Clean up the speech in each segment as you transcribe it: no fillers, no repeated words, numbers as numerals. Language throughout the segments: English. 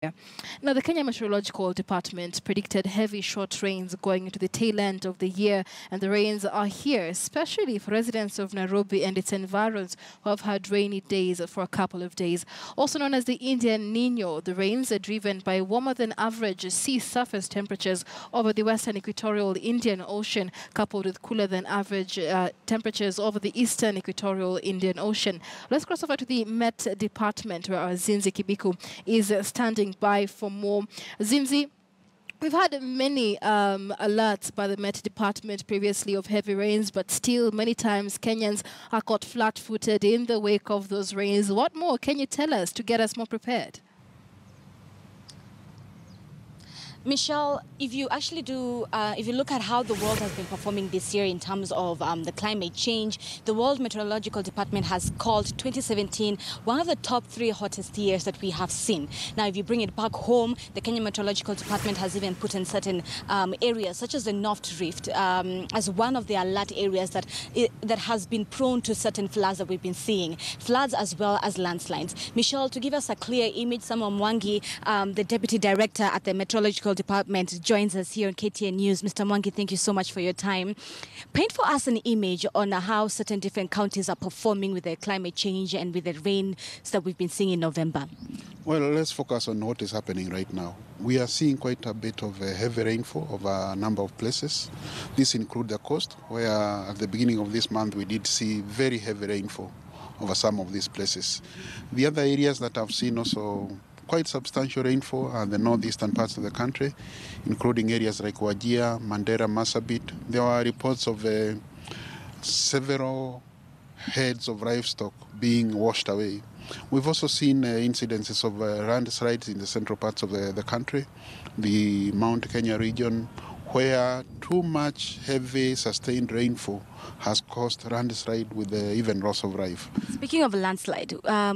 Yeah. Now, the Kenya Meteorological Department predicted heavy short rains going into the tail end of the year, and the rains are here, especially for residents of Nairobi and its environs who have had rainy days for a couple of days. Also known as the Indian Nino, the rains are driven by warmer than average sea surface temperatures over the western equatorial Indian Ocean, coupled with cooler than average temperatures over the eastern equatorial Indian Ocean. Let's cross over to the Met Department, where our Zinzi Kibiku is standing by for more. Zimzi, we've had many alerts by the Met Department previously of heavy rains, but still many times Kenyans are caught flat-footed in the wake of those rains. What more can you tell us to get us more prepared? Michelle, if you actually if you look at how the world has been performing this year in terms of the climate change, the World Meteorological Department has called 2017 one of the top 3 hottest years that we have seen. Now, if you bring it back home, the Kenya Meteorological Department has even put in certain areas, such as the North Rift, as one of the alert areas that has been prone to certain floods that we've been seeing, floods as well as landslides. Michelle, to give us a clear image, Samuel Mwangi, the Deputy Director at the Meteorological Department, joins us here on KTN News. Mr. Mwangi, thank you so much for your time. Paint for us an image on how certain different counties are performing with the climate change and with the rains that we've been seeing in November. Well, let's focus on what is happening right now. We are seeing quite a bit of heavy rainfall over a number of places. This includes the coast, where at the beginning of this month we did see very heavy rainfall over some of these places. The other areas that I've seen also quite substantial rainfall are the northeastern parts of the country, including areas like Wajir, Mandera, Marsabit. There are reports of several heads of livestock being washed away. We've also seen incidences of landslides in the central parts of the country, the Mount Kenya region, where too much heavy sustained rainfall has caused landslide with even loss of life. Speaking of landslide,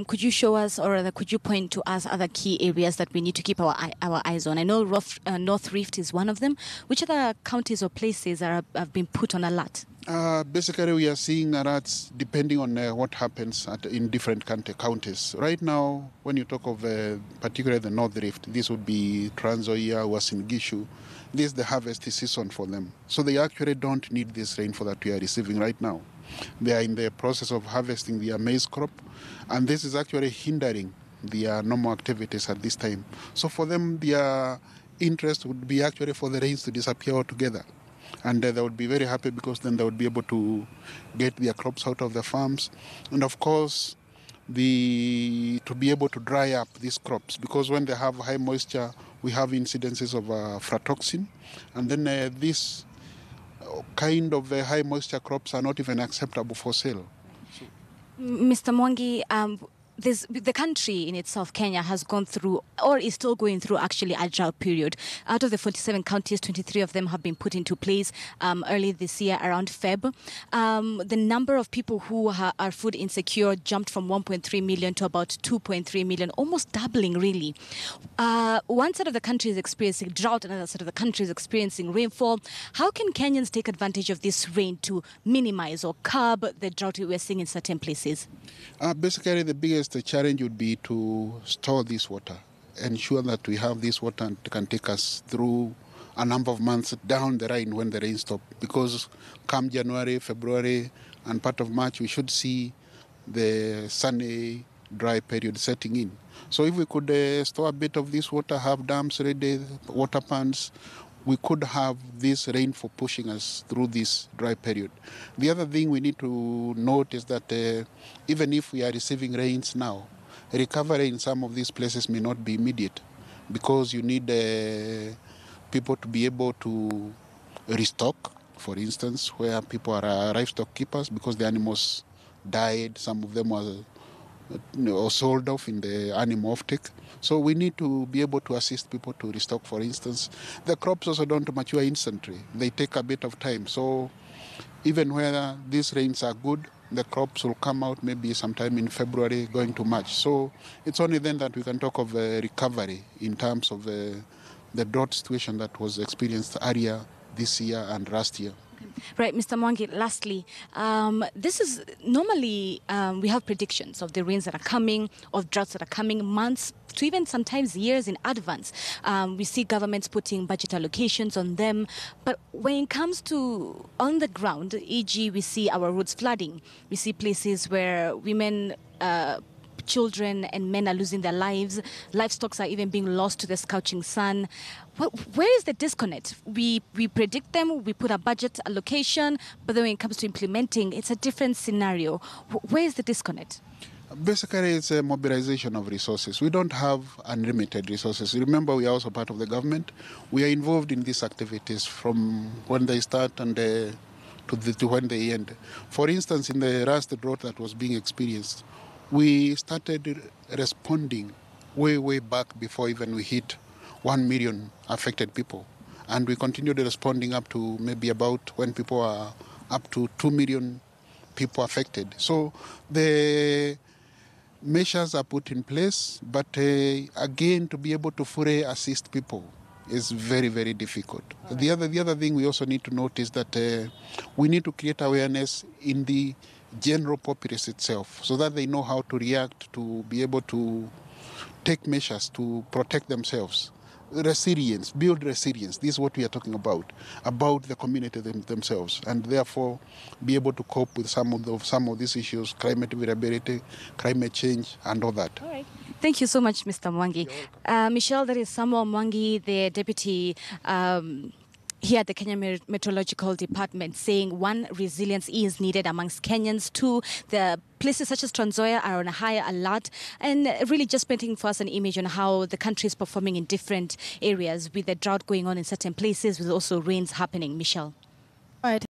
could you show us, or rather could you point to us other key areas that we need to keep our eyes on? I know North Rift is one of them. Which other counties or places have been put on alert? Basically, we are seeing alerts depending on what happens in different counties. Right now, when you talk of particularly the North Rift, this would be Trans Nzoia, Uasin Gishu. This is the harvest season for them. So they actually don't need this rainfall that we are receiving right now. They are in the process of harvesting their maize crop, and this is actually hindering their normal activities at this time. So for them, their interest would be actually for the rains to disappear altogether. And they would be very happy because then they would be able to get their crops out of the farms. And of course, to be able to dry up these crops, because when they have high moisture, we have incidences of aflatoxin. And then this kind of high moisture crops are not even acceptable for sale. Mr. Mwangi, the country in itself, Kenya, has gone through, or is still going through, actually, a drought period. Out of the 47 counties, 23 of them have been put into place early this year, around Feb. The number of people who are food insecure jumped from 1.3 million to about 2.3 million, almost doubling, really. One side of the country is experiencing drought, another side of the country is experiencing rainfall. How can Kenyans take advantage of this rain to minimize or curb the drought we're seeing in certain places? Basically, the biggest challenge would be to store this water, ensure that we have this water and can take us through a number of months down the line when the rain stops. Because come January, February, and part of March, we should see the sunny, dry period setting in. So if we could store a bit of this water, have dams ready, water ponds, we could have this rainfall pushing us through this dry period. The other thing we need to note is that even if we are receiving rains now, recovery in some of these places may not be immediate, because you need people to be able to restock, for instance, where people are livestock keepers because the animals died, some of them were sold off in the animal offtake. So we need to be able to assist people to restock, for instance. The crops also don't mature instantly. They take a bit of time. So even where these rains are good, the crops will come out maybe sometime in February going to March. So it's only then that we can talk of recovery in terms of the drought situation that was experienced earlier this year and last year. Right, Mr. Mwangi, lastly, this is normally we have predictions of the rains that are coming, of droughts that are coming months to even sometimes years in advance. We see governments putting budget allocations on them. But when it comes to on the ground, e.g., we see our roads flooding. We see places where women, children and men are losing their lives. Livestock are even being lost to the scorching sun. Where is the disconnect? We predict them, we put a budget allocation, but then when it comes to implementing, it's a different scenario. Where is the disconnect? Basically, it's a mobilization of resources. We don't have unlimited resources. Remember, we are also part of the government. We are involved in these activities from when they start and to when they end. For instance, in the last drought that was being experienced, we started responding way back before even we hit 1 million affected people. And we continued responding up to maybe about when people are up to 2 million people affected. So the measures are put in place, but again, to be able to fully assist people is very, very difficult. Right. The other thing we also need to note is that we need to create awareness in the general populace itself so that they know how to react, to be able to take measures to protect themselves. Resilience, build resilience. This is what we are talking about the community themselves, and therefore be able to cope with some of these issues, climate variability, climate change, and all that. All right. Thank you so much, Mr. Mwangi. Michelle, that is Samuel Mwangi, the deputy here at the Kenya Meteorological Department, saying one, resilience is needed amongst Kenyans. Two, the places such as Trans Nzoia are on a higher alert, and really just painting for us an image on how the country is performing in different areas with the drought going on in certain places, with also rains happening. Michelle. Right.